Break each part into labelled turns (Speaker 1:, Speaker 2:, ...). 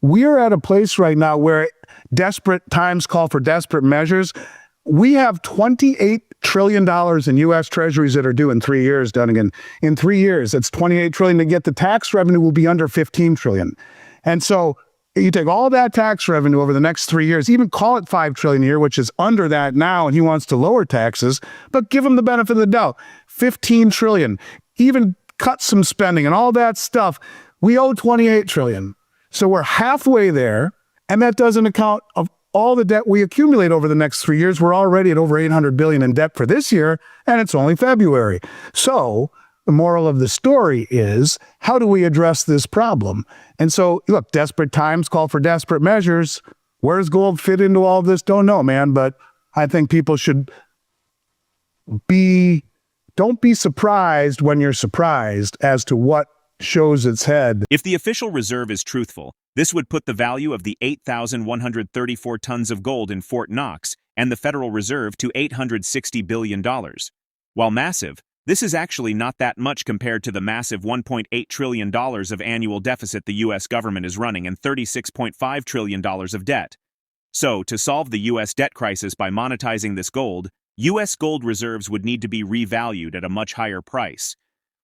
Speaker 1: we are at a place right now where desperate times call for desperate measures. We have $28 trillion in US Treasuries that are due in 3 years, Dunnigan. In 3 years, it's $28 trillion to get the tax revenue will be under $15 trillion. And so you take all that tax revenue over the next 3 years, even call it $5 trillion a year, which is under that now, and he wants to lower taxes, but give him the benefit of the doubt. $15 trillion, even cut some spending and all that stuff. We owe $28 trillion. So we're halfway there, and that doesn't account of all the debt we accumulate over the next 3 years. We're already at over $800 billion in debt for this year, and it's only February. So the moral of the story is, how do we address this problem? And so, look, desperate times call for desperate measures. Where does gold fit into all of this? Don't know, man, but I think people should don't be surprised when you're surprised as to what shows its head.
Speaker 2: If the official reserve is truthful, this would put the value of the 8,134 tons of gold in Fort Knox and the Federal Reserve to $860 billion. While massive, this is actually not that much compared to the massive $1.8 trillion of annual deficit the U.S. government is running and $36.5 trillion of debt. So, to solve the U.S. debt crisis by monetizing this gold, U.S. gold reserves would need to be revalued at a much higher price.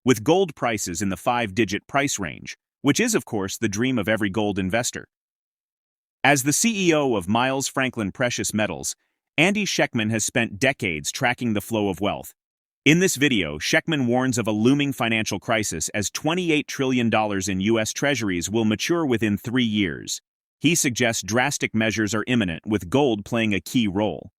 Speaker 2: With gold prices in the 5-digit price range, which is, of course, the dream of every gold investor. As the CEO of Miles Franklin Precious Metals, AndySchectman has spent decades tracking the flow of wealth. In this video, Schectman warns of a looming financial crisis as $28 trillion in US Treasuries will mature within 3 years. He suggests drastic measures are imminent, with gold playing a key role.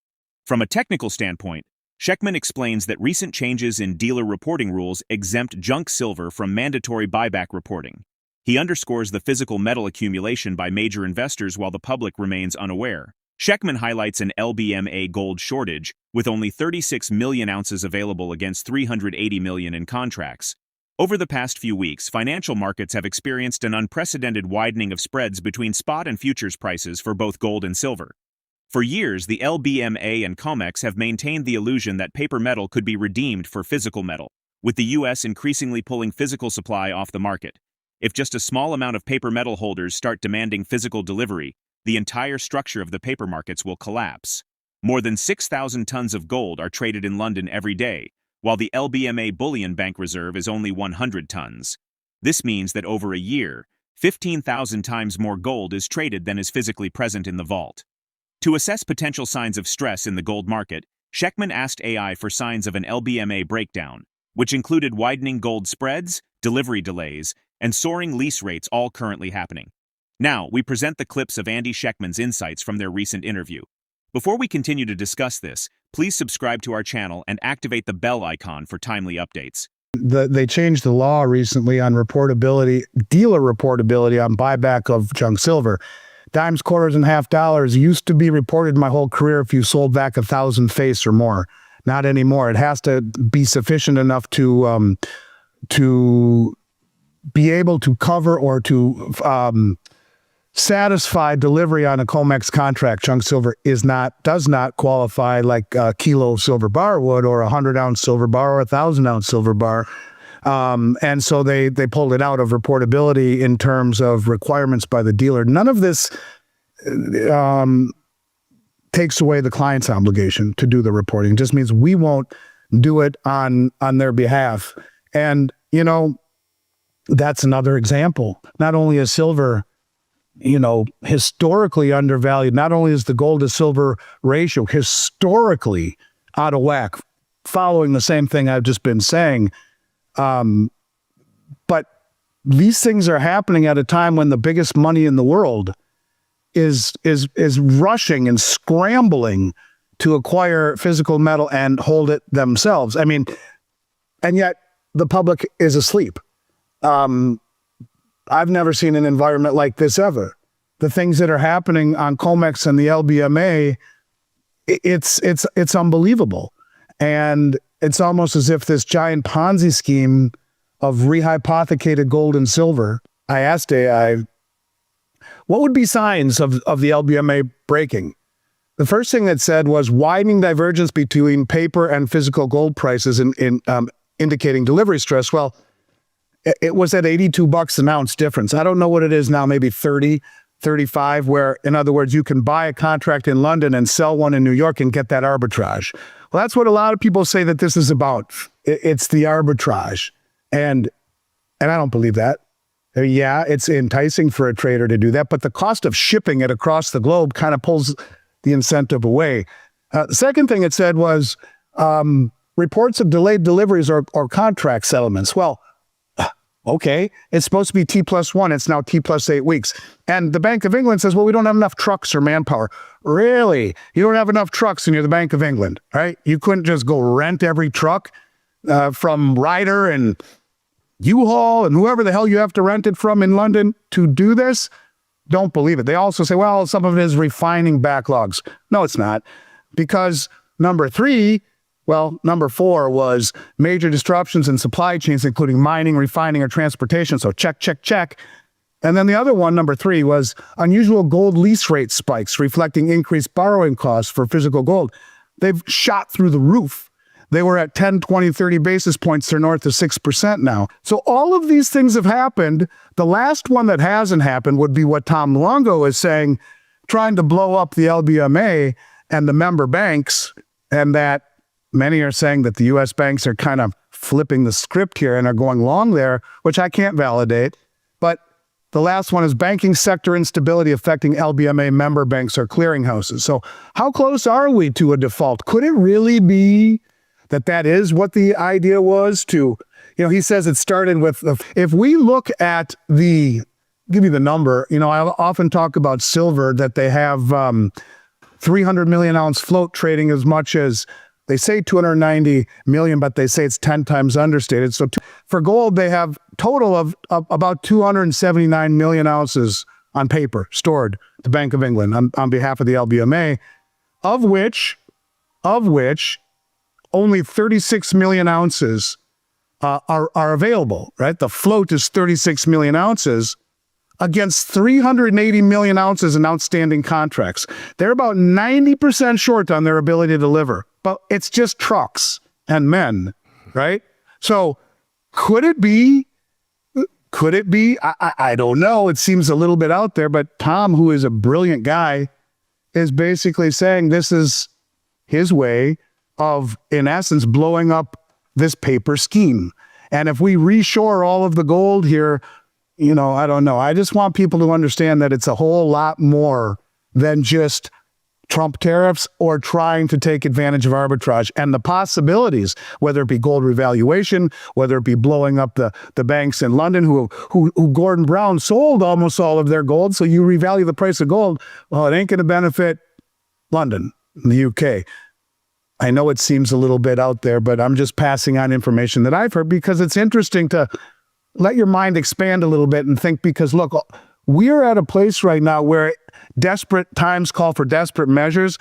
Speaker 2: From a technical standpoint, Schectman explains that recent changes in dealer reporting rules exempt junk silver from mandatory buyback reporting. He underscores the physical metal accumulation by major investors while the public remains unaware. Schectman highlights an LBMA gold shortage, with only 36 million ounces available against 380 million in contracts. Over the past few weeks, financial markets have experienced an unprecedented widening of spreads between spot and futures prices for both gold and silver. For years, the LBMA and COMEX have maintained the illusion that paper metal could be redeemed for physical metal, with the U.S. increasingly pulling physical supply off the market. If just a small amount of paper metal holders start demanding physical delivery, the entire structure of the paper markets will collapse. More than 6,000 tons of gold are traded in London every day, while the LBMA Bullion Bank Reserve is only 100 tons. This means that over a year, 15,000 times more gold is traded than is physically present in the vault. To assess potential signs of stress in the gold market, Schectman asked AI for signs of an LBMA breakdown, which included widening gold spreads, delivery delays, and soaring lease rates, all currently happening. Now, we present the clips of AndySchectman's insights from their recent interview. Before we continue to discuss this, please subscribe to our channel and activate the bell icon for timely updates.
Speaker 1: They changed the law recently on reportability, dealer reportability on buyback of junk silver. Dimes, quarters, and half dollars used to be reported my whole career if you sold back 1,000 face or more. Not anymore. It has to be sufficient enough to be able to cover or to satisfy delivery on a COMEX contract. Junk silver does not qualify like a kilo of silver bar would, or a 100-ounce silver bar, or a 1,000-ounce silver bar. And so they pulled it out of reportability in terms of requirements by the dealer. None of this takes away the client's obligation to do the reporting. It just means we won't do it on their behalf. And, you know, that's another example. Not only is silver, you know, historically undervalued, not only is the gold to silver ratio historically out of whack, following the same thing I've just been saying, but these things are happening at a time when the biggest money in the world is rushing and scrambling to acquire physical metal and hold it themselves. I mean, and yet the public is asleep. I've never seen an environment like this ever. The things that are happening on COMEX and the LBMA, it's unbelievable. And it's almost as if this giant Ponzi scheme of rehypothecated gold and silver. I asked AI, what would be signs of the LBMA breaking? The first thing that said was widening divergence between paper and physical gold prices in indicating delivery stress. Well, it was at $82 an ounce difference. I don't know what it is now, maybe 30. 35, where, in other words, you can buy a contract in London and sell one in New York and get that arbitrage. Well, that's what a lot of people say that this is about. It's the arbitrage. And I don't believe that. Yeah, it's enticing for a trader to do that, but the cost of shipping it across the globe kind of pulls the incentive away. The second thing it said was reports of delayed deliveries or contract settlements. Well, okay, it's supposed to be T+1. It's now T+8 weeks. And the Bank of England says, well, we don't have enough trucks or manpower. Really? You don't have enough trucks and you're the Bank of England, right? You couldn't just go rent every truck from Ryder and U-Haul and whoever the hell you have to rent it from in London to do this? Don't believe it. They also say, well, some of it is refining backlogs. No, it's not. Because number 4 was major disruptions in supply chains, including mining, refining, or transportation. So check, check, check. And then the other one, number 3, was unusual gold lease rate spikes, reflecting increased borrowing costs for physical gold. They've shot through the roof. They were at 10, 20, 30 basis points. They're north of 6% now. So all of these things have happened. The last one that hasn't happened would be what Tom Luongo is saying, trying to blow up the LBMA and the member banks, and that many are saying that the U.S. banks are kind of flipping the script here and are going long there, which I can't validate. But the last one is banking sector instability affecting LBMA member banks or clearinghouses. So how close are we to a default? Could it really be that is what the idea was to, he says it started with, if we look at give you the number, I often talk about silver, that they have 300 million ounce float trading as much as, they say 290 million, but they say it's 10 times understated. So for gold, they have total of about 279 million ounces on paper stored at the Bank of England on behalf of the LBMA, of which only 36 million ounces are available, right? The float is 36 million ounces against 380 million ounces in outstanding contracts. They're about 90% short on their ability to deliver, but it's just trucks and men, right? So could it be? I don't know. It seems a little bit out there, but Tom, who is a brilliant guy, is basically saying this is his way of, in essence, blowing up this paper scheme. And if we reshore all of the gold here, I don't know. I just want people to understand that it's a whole lot more than just Trump tariffs or trying to take advantage of arbitrage, and the possibilities, whether it be gold revaluation, whether it be blowing up the banks in London who Gordon Brown sold almost all of their gold. So you revalue the price of gold. Well, it ain't going to benefit London in the UK. I know it seems a little bit out there, but I'm just passing on information that I've heard because it's interesting to let your mind expand a little bit and think, because look, we're at a place right now where desperate times call for desperate measures.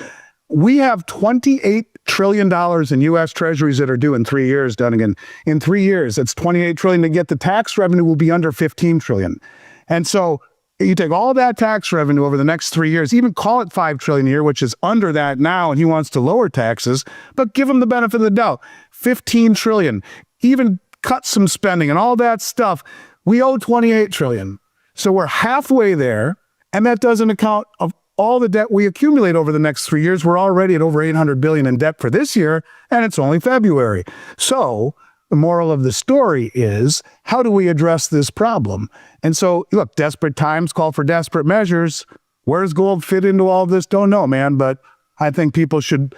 Speaker 1: We have $28 trillion in US Treasuries that are due in 3 years, Dunnigan. In 3 years, it's $28 trillion to get the tax revenue will be under $15 trillion. And so you take all that tax revenue over the next 3 years, even call it $5 trillion a year, which is under that now, and he wants to lower taxes, but give him the benefit of the doubt. $15 trillion, even cut some spending and all that stuff. We owe $28 trillion. So we're halfway there, and that doesn't account of all the debt we accumulate over the next 3 years. We're already at over $800 billion in debt for this year, and it's only February. So the moral of the story is, how do we address this problem? And so, look, desperate times call for desperate measures. Where's gold fit into all of this? Don't know, man, but I think people should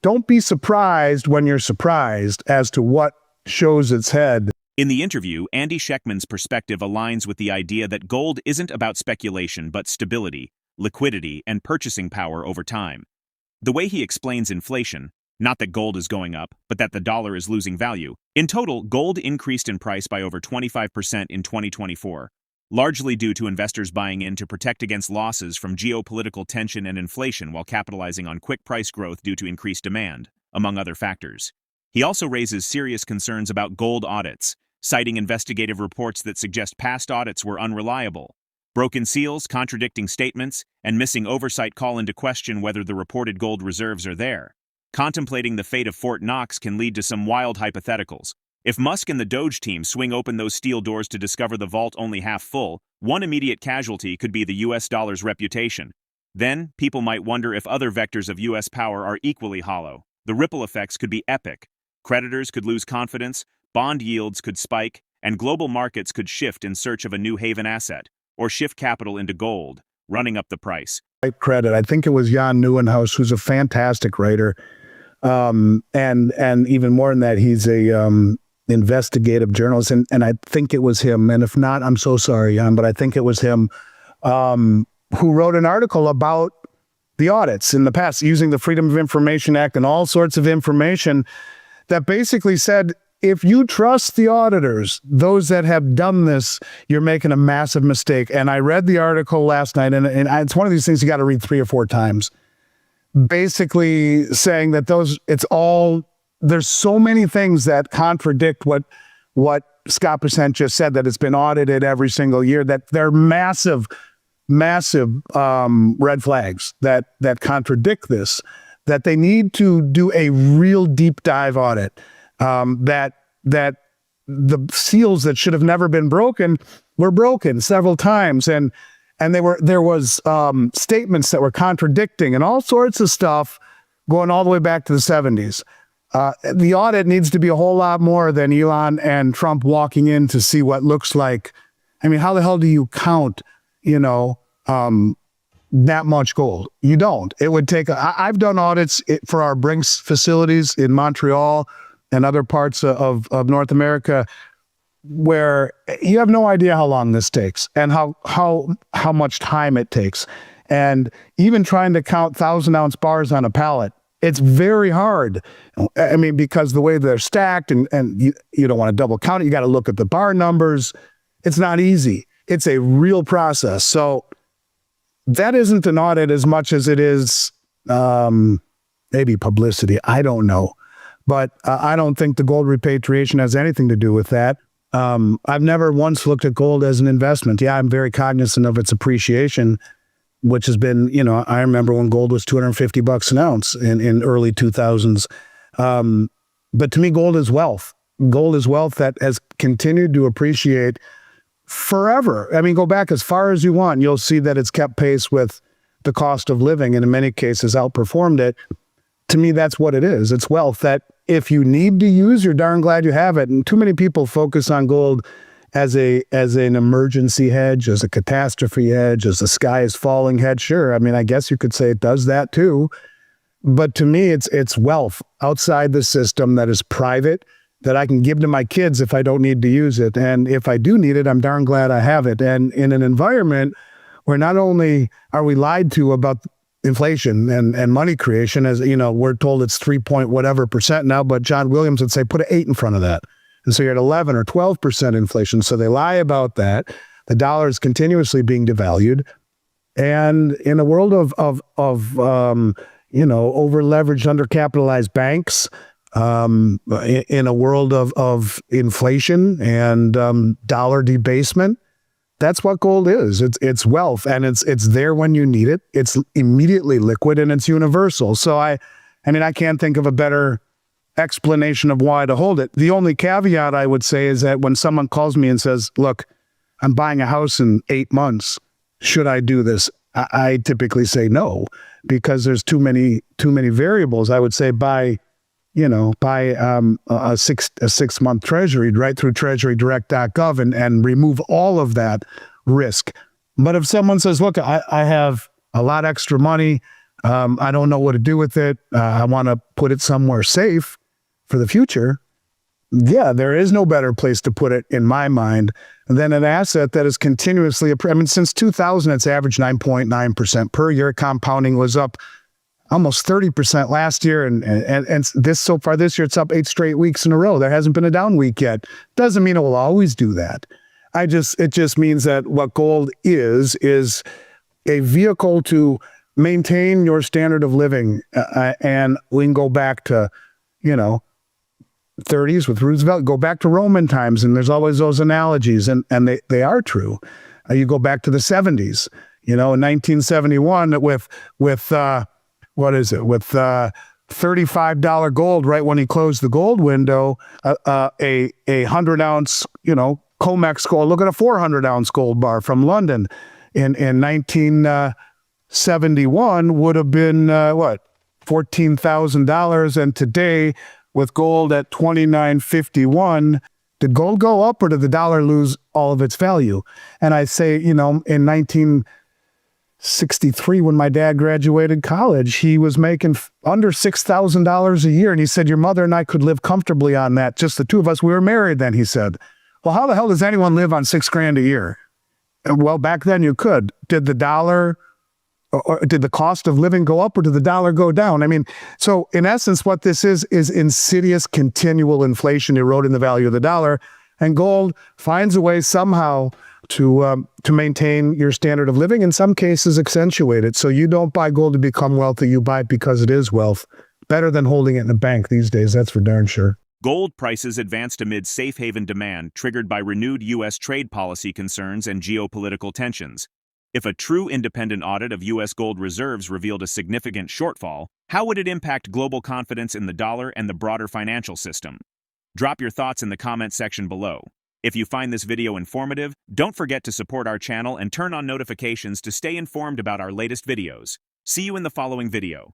Speaker 1: don't be surprised when you're surprised as to what shows its head.
Speaker 2: In the interview, AndySchectman's perspective aligns with the idea that gold isn't about speculation but stability, liquidity, and purchasing power over time. The way he explains inflation, not that gold is going up, but that the dollar is losing value. In total, gold increased in price by over 25% in 2024, largely due to investors buying in to protect against losses from geopolitical tension and inflation while capitalizing on quick price growth due to increased demand, among other factors. He also raises serious concerns about gold audits, citing investigative reports that suggest past audits were unreliable. Broken seals, contradicting statements, and missing oversight call into question whether the reported gold reserves are there. Contemplating the fate of Fort Knox can lead to some wild hypotheticals. If Musk and the Doge team swing open those steel doors to discover the vault only half full, One immediate casualty could be the US dollar's reputation. Then, people might wonder if other vectors of US power are equally hollow. The ripple effects could be epic. Creditors could lose confidence, bond yields could spike, and global markets could shift in search of a new haven asset, or shift capital into gold, running up the price.
Speaker 1: Credit. I think it was Jan Nieuwenhuis, who's a fantastic writer. And even more than that, he's a investigative journalist. And I think it was him. And if not, I'm so sorry, Jan, but I think it was him who wrote an article about the audits in the past, using the Freedom of Information Act and all sorts of information that basically said, if you trust the auditors, those that have done this, you're making a massive mistake. And I read the article last night, and it's one of these things you got to read 3 or 4 times. Basically saying that there's so many things that contradict what Scott Percent just said, that it's been audited every single year, that they're massive red flags that contradict this, that they need to do a real deep dive audit. That the seals that should have never been broken were broken several times, and there was statements that were contradicting and all sorts of stuff going all the way back to the 70s. The audit needs to be a whole lot more than Elon and Trump walking in to see what looks like. I mean, how the hell do you count, that much gold? You don't. It would take, I've done audits for our Brinks facilities in Montreal and other parts of North America, where you have no idea how long this takes and how much time it takes. And even trying to count 1,000-ounce bars on a pallet, it's very hard. I mean, because the way they're stacked, and you don't want to double count it. You got to look at the bar numbers. It's not easy. It's a real process. So that isn't an audit as much as it is maybe publicity. I don't know. But I don't think the gold repatriation has anything to do with that. I've never once looked at gold as an investment. Yeah, I'm very cognizant of its appreciation, which has been, I remember when gold was $250 an ounce in early 2000s. But to me, gold is wealth. Gold is wealth that has continued to appreciate forever. I mean, go back as far as you want. You'll see that it's kept pace with the cost of living, and in many cases outperformed it. To me, that's what it is. It's wealth that if you need to use, you're darn glad you have it. And too many people focus on gold as an emergency hedge, as a catastrophe hedge, as the sky is falling hedge. Sure, I mean, I guess you could say it does that too. But to me, it's wealth outside the system that is private, that I can give to my kids if I don't need to use it. And if I do need it, I'm darn glad I have it. And in an environment where not only are we lied to about inflation and money creation, as we're told it's 3-point-whatever% now, but John Williams would say put an 8 in front of that. And so you're at 11 or 12% inflation. So they lie about that. The dollar is continuously being devalued. And in a world of over-leveraged, undercapitalized banks, in a world of inflation and dollar debasement, that's what gold is. It's wealth, and it's there when you need it. It's immediately liquid, and it's universal. So I can't think of a better explanation of why to hold it. The only caveat I would say is that when someone calls me and says, look, I'm buying a house in 8 months, should I do this? I typically say no, because there's too many variables. I would say buy a 6-month treasury right through treasurydirect.gov and remove all of that risk. But if someone says, look, I have a lot extra money, I don't know what to do with it, I want to put it somewhere safe for the future, yeah, there is no better place to put it in my mind than an asset that is continuously, since 2000, it's averaged 9.9% per year. Compounding was up almost 30% last year, and so far this year, it's up 8 straight weeks in a row. There hasn't been a down week yet. Doesn't mean it will always do that. It just means that what gold is a vehicle to maintain your standard of living. And we can go back to, 30s with Roosevelt, go back to Roman times, and there's always those analogies, and they are true. You go back to the 70s, in 1971 with $35 gold right when he closed the gold window, a 100-ounce, COMEX gold. Look at a 400-ounce gold bar from London in 1971 would have been, what, $14,000. And today, with gold at 29.51, did gold go up or did the dollar lose all of its value? And I say, in 1963, when my dad graduated college, he was making under $6,000 a year. And he said, your mother and I could live comfortably on that. Just the two of us. We were married then, he said. Well, how the hell does anyone live on $6,000 a year? Well, back then you could. Did the dollar or did the cost of living go up or did the dollar go down? I mean, so in essence, what this is insidious continual inflation eroding the value of the dollar. And gold finds a way somehow to maintain your standard of living, in some cases accentuate it. So you don't buy gold to become wealthy, you buy it because it is wealth. Better than holding it in a bank these days, that's for darn sure.
Speaker 2: Gold prices advanced amid safe haven demand triggered by renewed U.S. trade policy concerns and geopolitical tensions. If a true independent audit of U.S. gold reserves revealed a significant shortfall, how would it impact global confidence in the dollar and the broader financial system? Drop your thoughts in the comment section below. If you find this video informative, don't forget to support our channel and turn on notifications to stay informed about our latest videos. See you in the following video.